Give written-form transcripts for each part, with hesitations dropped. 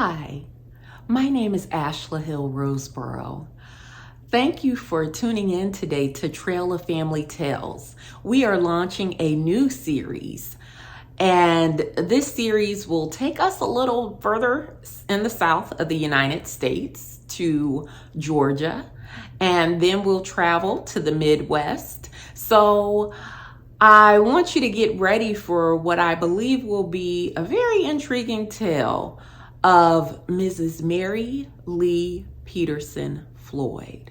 Hi, my name is Ashla Hill Roseborough. Thank you for tuning in today to Trail of Family Tales. We are launching a new series, and this series will take us a little further in the south of the United States to Georgia, and then we'll travel to the Midwest. So I want you to get ready for what I believe will be a very intriguing tale of Mrs. Mary Lee Peterson Floyd,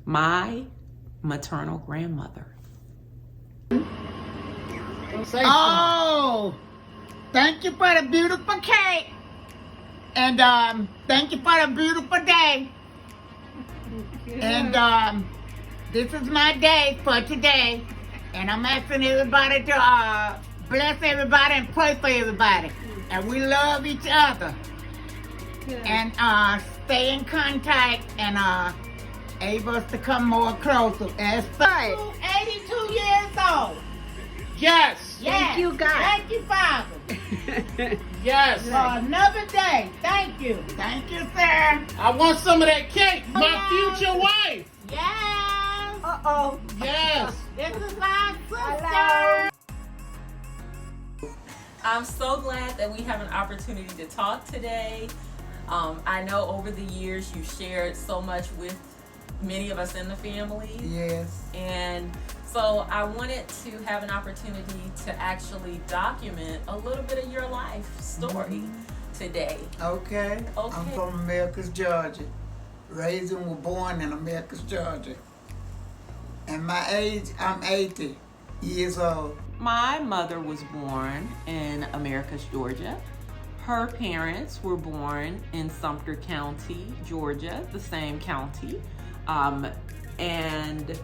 my maternal grandmother. Oh, thank you for the beautiful cake. And thank you for the beautiful day. And this is my day for today. And I'm asking everybody to bless everybody and pray for everybody. And we love each other. And stay in contact and able us to come more closer. As 82 years old. Yes. Thank you, God. Thank you, Father. Yes. For another day. Thank you. Thank you, sir. I want some of that cake. My future wife. Yes. Uh-oh. Yes. This is my sister. I'm so glad that we have an opportunity to talk today. I know over the years you shared so much with many of us in the family. Yes. And so I wanted to have an opportunity to actually document a little bit of your life story today. Okay. I'm from Americus, Georgia. Raised and was born in Americus, Georgia. And my age, I'm 80 years old. My mother was born in Americus, Georgia. Her parents were born in Sumter County, Georgia, the same county. And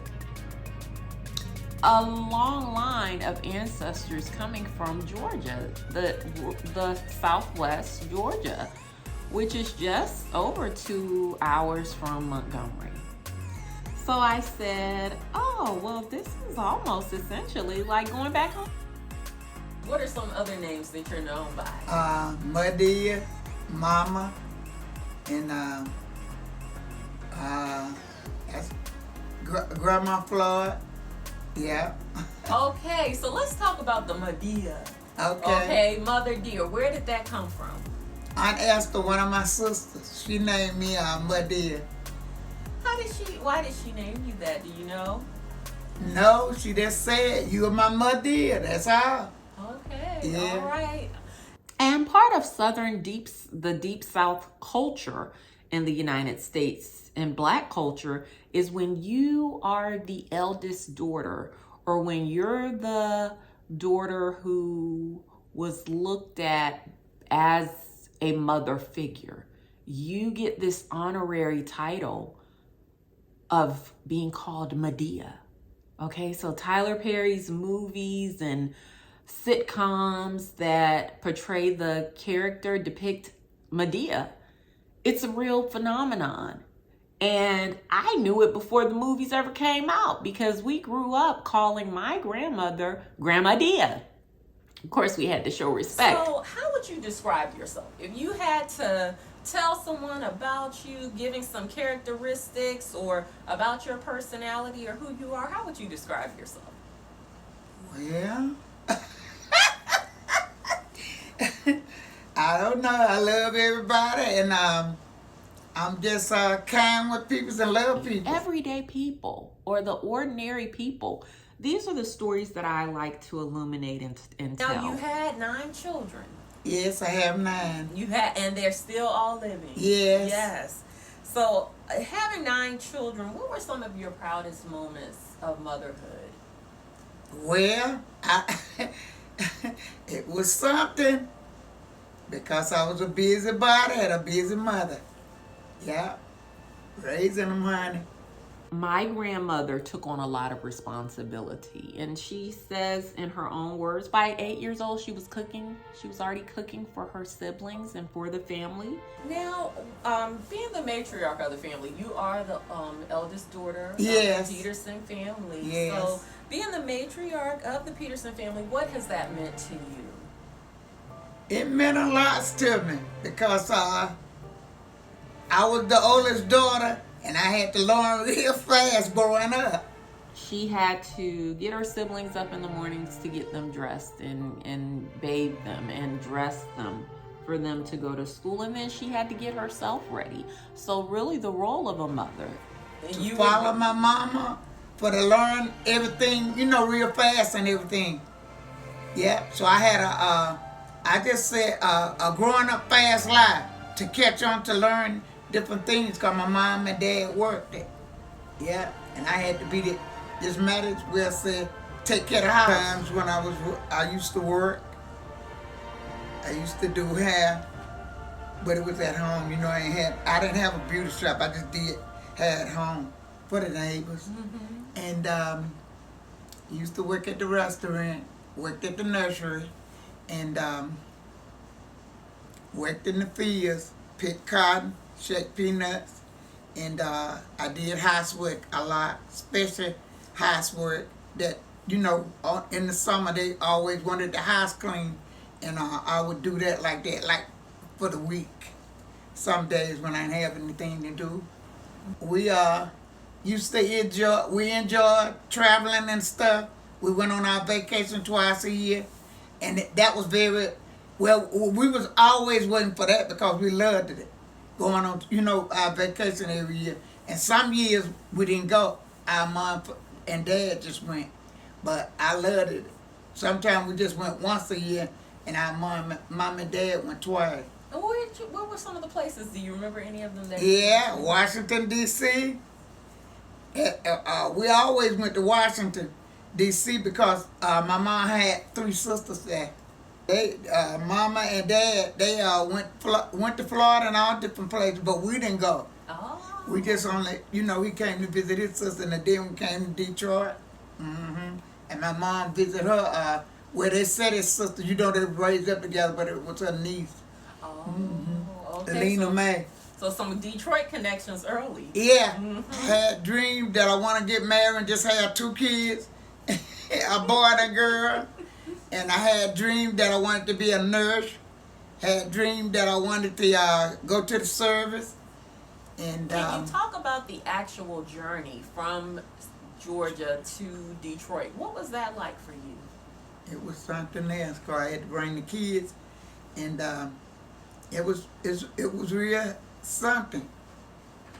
a long line of ancestors coming from Georgia, the Southwest Georgia, which is just over 2 hours from Montgomery. So I said, oh, well, this is almost essentially like going back home. What are some other names that you're known by? Madea, Mama, and that's Grandma Floyd. Yeah. Okay, so let's talk about the Madea. Okay. Mother dear, where did that come from? Aunt Esther, one of my sisters, she named me Madea. Why did she name you that? Do you know? No, she just said, you are my Madea. That's all. Okay, Yeah. all right. And part of the Deep South culture in the United States and Black culture is when you are the eldest daughter, or when you're the daughter who was looked at as a mother figure, you get this honorary title of being called Madea. Okay, so Tyler Perry's movies and sitcoms that portray the character depict Madea. It's a real phenomenon. And I knew it before the movies ever came out because we grew up calling my grandmother Grandma Dea. Of course, we had to show respect. So how would you describe yourself? If you had to tell someone about you, giving some characteristics or about your personality or who you are, how would you describe yourself? Well, I don't know. I love everybody, and I'm just kind with people and love people. Everyday people, or the ordinary people. These are the stories that I like to illuminate and tell. Now, you had 9 children. Yes, I have 9. You had, and they're still all living. Yes. Yes. So, having 9 children, what were some of your proudest moments of motherhood? Well, it was something because I was a busy body, had a busy mother. Yeah, raising them, honey. My grandmother took on a lot of responsibility, and she says in her own words, by 8 years old, she was cooking. She was already cooking for her siblings and for the family. Now, being the matriarch of the family, you are the eldest daughter Yes. of the Peterson family. Yes. So, being the matriarch of the Peterson family, what has that meant to you? It meant a lot to me because I was the oldest daughter and I had to learn real fast growing up. She had to get her siblings up in the mornings to get them dressed and bathe them and dress them for them to go to school. And then she had to get herself ready. So really the role of a mother. To follow my mama, for to learn everything, real fast and everything. Yeah, so I had a growing up fast life to catch on to learn different things because my mom and dad worked it. Yeah, and I had to be this marriage will say take care of the house. Times when I used to work, I used to do hair, but it was at home. I didn't have a beauty shop. I just did hair at home for the neighbors. Mm-hmm. And used to work at the restaurant, worked at the nursery, and worked in the fields, picked cotton, shake peanuts, and I did housework a lot, especially housework that, in the summer they always wanted the house clean, and I would do that like for the week. Some days when I didn't have anything to do. We used to enjoy traveling and stuff. We went on our vacation twice a year, and that was very, well, we was always waiting for that because we loved it. Going on, our vacation every year. And some years we didn't go. Our mom and dad just went. But I loved it. Sometimes we just went once a year, and our mom and dad went twice. What were some of the places? Do you remember any of them? Yeah, Washington, D.C. We always went to Washington, D.C. because my mom had 3 sisters there. Mama and dad, they went to Florida and all different places, but we didn't go. Oh. We just only, he came to visit his sister, and then we came to Detroit. Mm-hmm. And my mom visited her, where they said his sister, they were raised up together, but it was her niece. Oh, mm-hmm. Okay. Lena Mae. So some Detroit connections early. Yeah. Mm-hmm. Had dreamed that I want to get married and just have 2 kids, a boy and a girl. And I had dreamed that I wanted to be a nurse. Had dreamed that I wanted to go to the service. And can you talk about the actual journey from Georgia to Detroit? What was that like for you? It was something else because I had to bring the kids, and it was real something.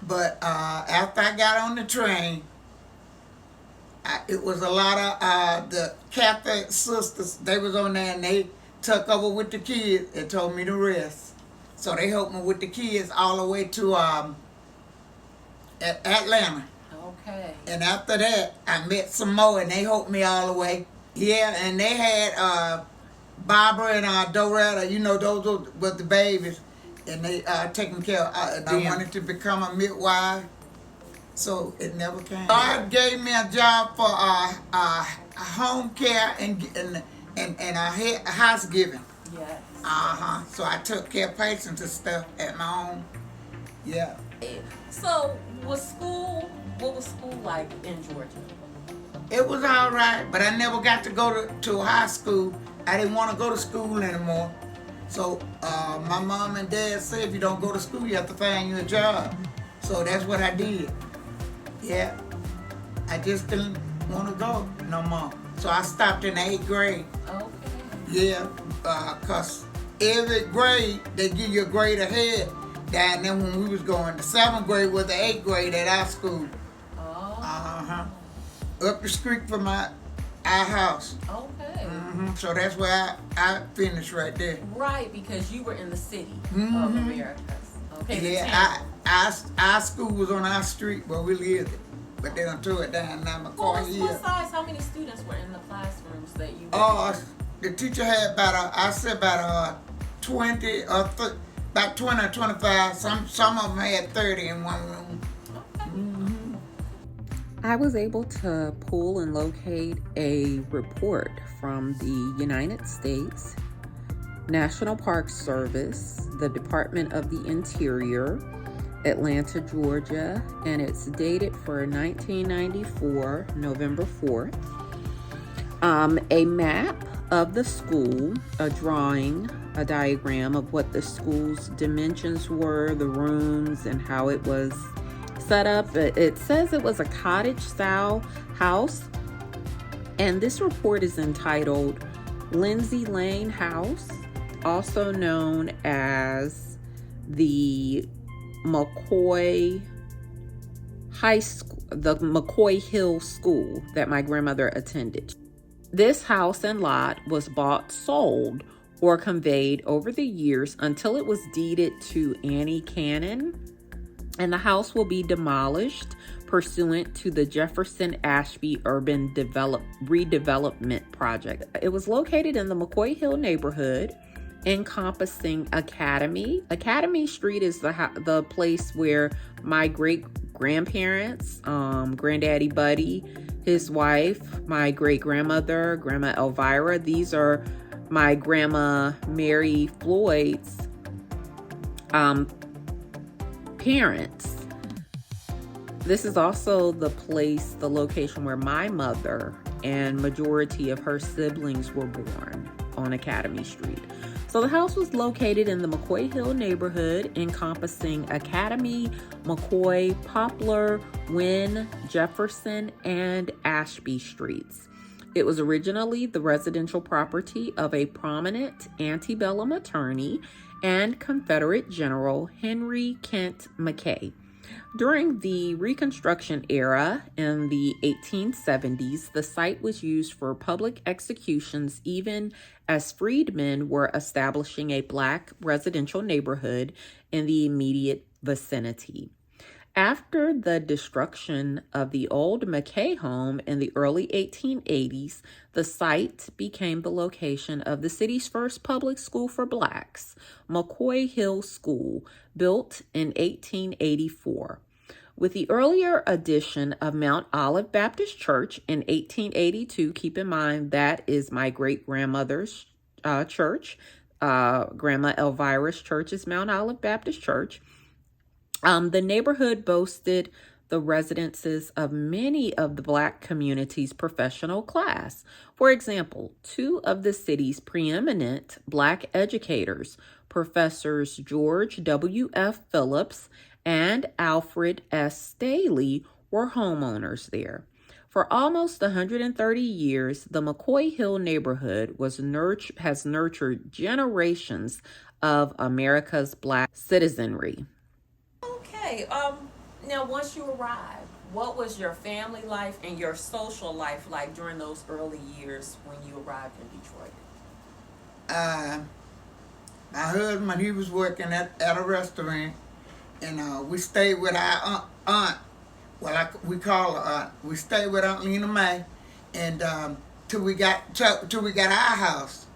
But after I got on the train, it was a lot of the Catholic sisters. They was on there and they took over with the kids and told me to rest. So they helped me with the kids all the way to Atlanta. Okay. And after that, I met some more and they helped me all the way. Yeah, and they had Barbara and Doretta, those were the babies. And they taking care of them. I wanted to become a midwife. So it never came. God gave me a job for home care and a house giving. Yes. So I took care of patients and stuff at my home. Yeah. So what was school like in Georgia? It was all right, but I never got to go to high school. I didn't want to go to school anymore. So my mom and dad said, if you don't go to school, you have to find you a job. So that's what I did. Yeah, I just didn't want to go no more. So I stopped in the 8th grade. Okay. Yeah, because every grade, they give you a grade ahead. Down there when we was going, the 7th grade was the 8th grade at our school. Oh. Up the street from our house. Okay. Mm-hmm. So that's where I finished right there. Right, because you were in the city of Americus. Okay. Yeah, our school was on our street where we lived, but they done tore it down. Now What size? How many students were in the classrooms that you? The teacher had about 20 or about 20 or 25. Some of them had 30 in one room. Okay. Mm-hmm. I was able to pull and locate a report from the United States National Park Service, the Department of the Interior, Atlanta, Georgia, and it's dated for 1994, November 4th. A map of the school, a drawing a diagram of what the school's dimensions were, the rooms, and how it was set up. It says it was a cottage-style house, and this report is entitled Lindsay Lane House, also known as the McCoy High School, the McCoy Hill School that my grandmother attended. This house and lot was bought, sold, or conveyed over the years until it was deeded to Annie Cannon, and the house will be demolished pursuant to the Jefferson Ashby Urban Redevelopment Project. It was located in the McCoy Hill neighborhood, encompassing Academy. Academy Street is the place where my great-grandparents, Granddaddy Buddy, his wife, my great-grandmother, Grandma Elvira, these are my Grandma Mary Floyd's parents. This is also the location where my mother and majority of her siblings were born, on Academy Street. So the house was located in the McCoy Hill neighborhood, encompassing Academy, McCoy, Poplar, Wynn, Jefferson, and Ashby Streets. It was originally the residential property of a prominent antebellum attorney and Confederate General Henry Kent McKay. During the Reconstruction era in the 1870s, the site was used for public executions, even as freedmen were establishing a Black residential neighborhood in the immediate vicinity. After the destruction of the old McKay home in the early 1880s, the site became the location of the city's first public school for Blacks, McCoy Hill School, built in 1884. With the earlier addition of Mount Olive Baptist Church in 1882, keep in mind that is my great-grandmother's church. Grandma Elvira's church is Mount Olive Baptist Church. The neighborhood boasted the residences of many of the Black community's professional class. For example, two of the city's preeminent Black educators, Professors George W.F. Phillips and Alfred S. Staley, were homeowners there. For almost 130 years, the McCoy Hill neighborhood has nurtured generations of America's Black citizenry. Okay, now once you arrived, what was your family life and your social life like during those early years when you arrived in Detroit? My husband, he was working at a restaurant, and we stayed with our aunt. Well, we call her aunt. We stayed with Aunt Lena Mae, and till we got our house,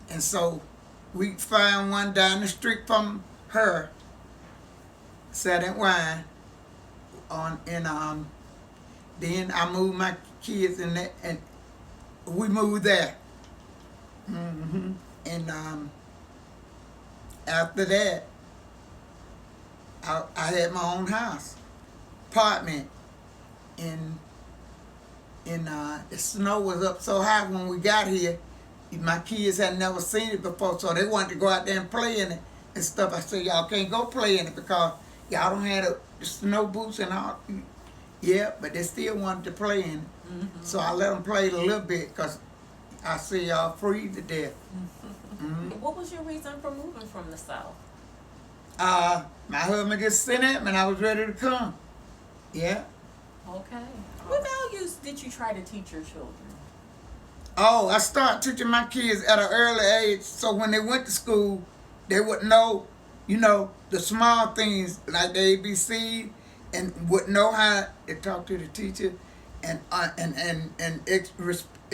and so we found one down the street from her. Sat and wine then I moved my kids in that, and we moved there. And after that, I had my own house, apartment, and the snow was up so high when we got here. My kids had never seen it before, so they wanted to go out there and play in it and stuff. I said, y'all can't go play in it because y'all don't have the snow boots and all. Yeah, but they still wanted to play in it. So I let them play a little bit because I see y'all freeze to death. What was your reason for moving from the South? My husband just sent at me and I was ready to come. Yeah. Okay. What values did you try to teach your children? Oh, I started teaching my kids at an early age, so when they went to school, they would know, the small things like the ABC, and would know how to talk to the teacher, and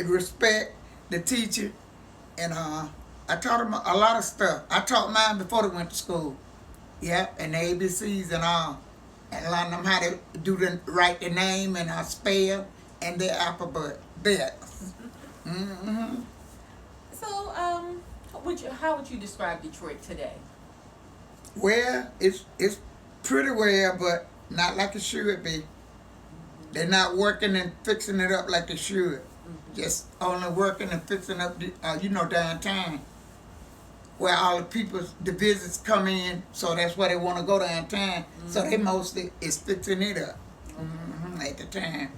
respect the teacher, and I taught them a lot of stuff. I taught mine before they went to school, yeah, and the ABCs and all, and learned them how to write their name and spell and their alphabet. So, how would you describe Detroit today? Well, it's pretty well, but not like it should be. They're not working and fixing it up like they should. Just only working and fixing up, downtown. where all the people, the visits come in, so that's where they want to go downtown. So they mostly is fixing it up at the time.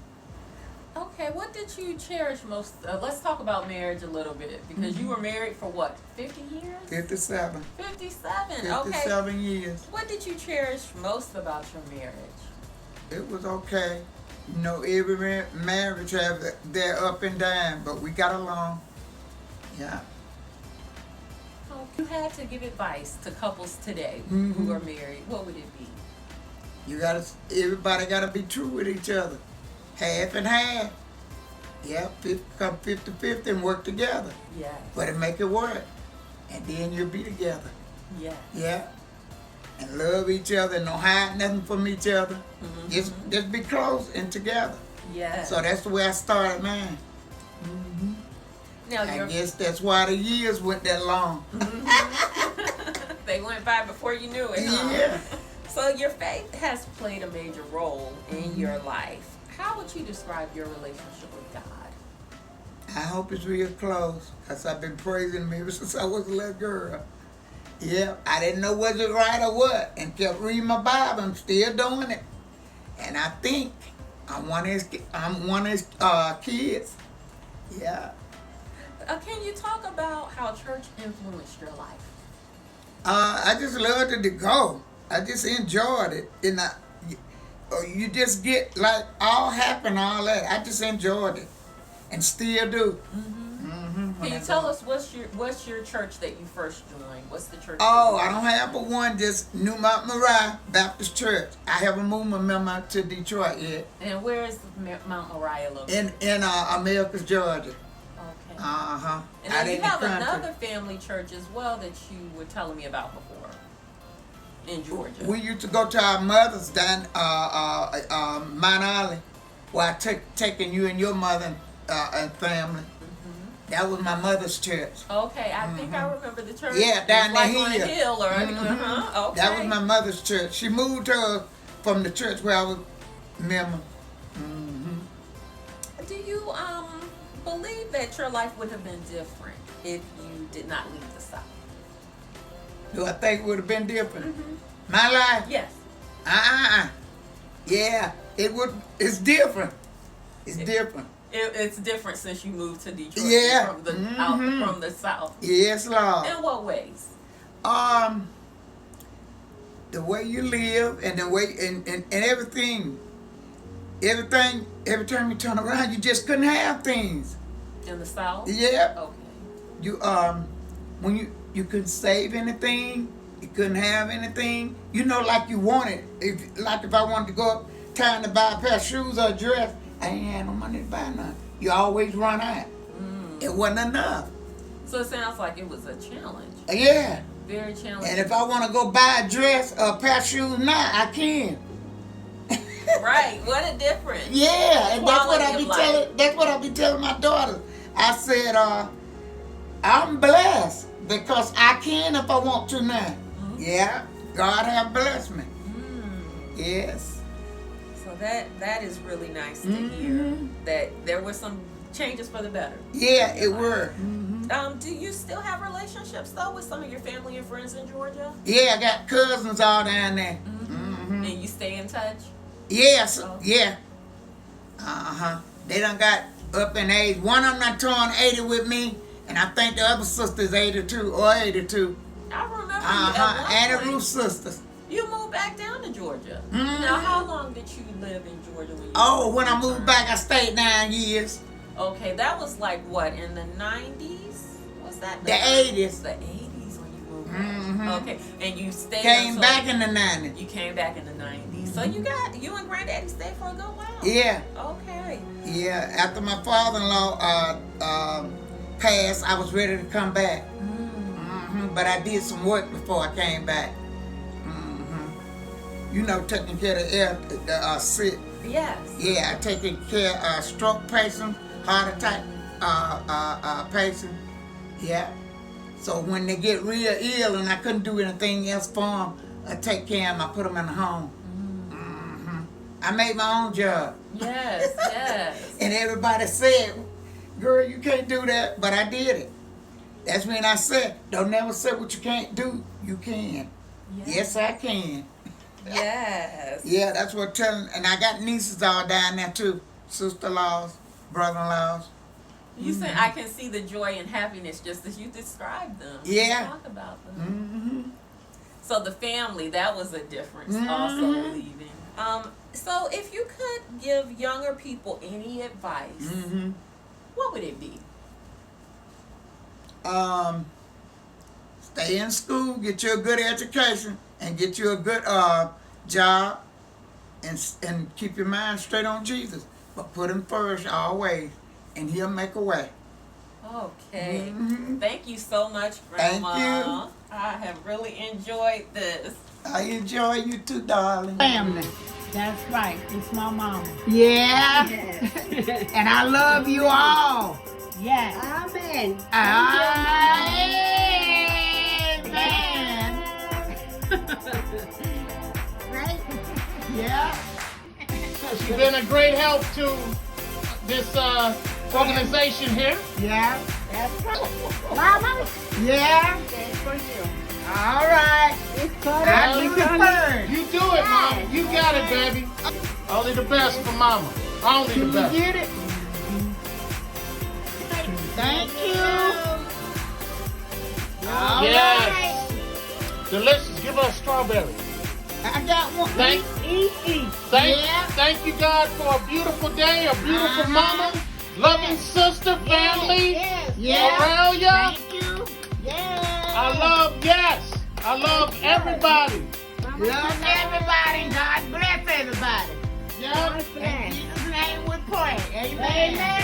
Okay, what did you cherish most? Let's talk about marriage a little bit, because you were married for what, 50 years? 57. 57, okay. 57 years. What did you cherish most about your marriage? It was okay. You know, every marriage have their up and down, but we got along. Yeah. If you had to give advice to couples today Mhm. who are married, what would it be? Everybody gotta be true with each other. Half and half. Yeah, come 50-50 and work together. Yes. But make it work. And then you'll be together. Yes. Yeah. And love each other and don't hide nothing from each other. Just be close and together. Yes. So that's the way I started mine. Now I guess that's why the years went that long. they went by before you knew it, huh? Yeah. So your faith has played a major role in your life. How would you describe your relationship with God? I hope it's real close, because I've been praising him ever since I was a little girl. Yeah, I didn't know was it right or what, and kept reading my Bible. I'm still doing it. And I think I'm one of his kids. Yeah. Can you talk about how church influenced your life? I just loved it to go. I just enjoyed it. And you just get like all happy and all that. I just enjoyed it. And still do. Can you tell us what's your church that you first joined? What's the church? Oh, I don't have but one, just New Mount Moriah Baptist Church. I haven't moved my member to Detroit yet. And where is Mount Moriah located? In Americus, Georgia. Okay. Uh-huh. And then you have another family church as well that you were telling me about before in Georgia. We used to go to our mother's down Mount Olive, where I taking you and your mother and family. That was my mother's church. Okay, I think I remember the church. Yeah, down like the on a hill or okay. That was my mother's church. She moved her from the church where I was a member. Do you believe that your life would have been different if you did not leave the South? Do I think it would have been different? My life? Yes. Yeah, it would. It's different. It's different. It's different since you moved to Detroit. Yeah. From the out from the South. Yes, Lord. In what ways? The way you live and the way and everything. Every time you turn around, you just couldn't have things. In the South? Yeah. Okay. You when you couldn't save anything, you couldn't have anything. You know, like you wanted. If I wanted to go uptown to buy a pair of shoes or a dress, I ain't had no money to buy nothing. You always run out. It wasn't enough. So it sounds like it was a challenge. Yeah. Very challenging. And if I want to go buy a dress or a pair of shoes now, I can. Right. What a difference. Yeah, and that's what I Quality be of telling. life. That's what I be telling my daughter. I said, I'm blessed because I can if I want to now. Yeah, God have blessed me. Yes. So that is really nice to hear that there were some changes for the better. Yeah, it were. Do you still have relationships though with some of your family and friends in Georgia? Yeah, I got cousins all down there. And you stay in touch? Yes, Oh. yeah. They done got up in age. One of them done turned 80 with me, and I think the other sister's 82 or 82. I remember you at one And the point, Ruth sisters. you moved back down to Georgia. Now, how long did you live in Georgia when you Oh, when I returned? moved back, I stayed 9 years. Okay, that was like what, in the 90s? Was that The 80s. The 80s when you moved back. Okay, and you stayed Came until- back in the 90s. You came back in the 90s. So you and Granddaddy stayed for a good while. Yeah. Okay. Yeah, after my father-in-law passed, I was ready to come back. But I did some work before I came back. You know, taking care of the sick. Yes. Yeah, I taking care of stroke patients, heart attack patients. Yeah. So when they get real ill and I couldn't do anything else for them, I take care of them. I put them in the home. I made my own job. Yes, yes. And everybody said, girl, you can't do that. But I did it. That's when I said, don't never say what you can't do. You can. Yes, I can. Yes. Yeah, that's what telling. And I got nieces all down there too. Sister-in-laws, brother-in-laws. You said I can see the joy and happiness just as you described them. Yeah. Talk about them. Mm-hmm. So the family, that was a difference also leaving. So if you could give younger people any advice, what would it be? Stay in school, get you a good education, and get you a good job, and keep your mind straight on Jesus. But put him first always, and he'll make a way. Okay. Thank you so much, Grandma. Thank you. I have really enjoyed this. I enjoy you too, darling. Family. That's right. It's my mama. Yeah. Yes. And I love you all. Yes. Amen. Amen. Right? Yeah. She's been a great help to this organization here. Yeah. That's right. Mama, Yeah. that's for you. All right. It's for I do the third. You do it, Mama. You got it, baby. Only the best for Mama. Only Can the you best. get it? Thank you. All Yes. right. Delicious. Give us strawberry. I got one. Thank, Eat. Yeah. thank you, God, for a beautiful day, a beautiful mama, loving sister, family Yeah. around ya. Thank you. Yeah. I love everybody. Love everybody. God bless everybody. Yeah. In Jesus' name we pray. Amen.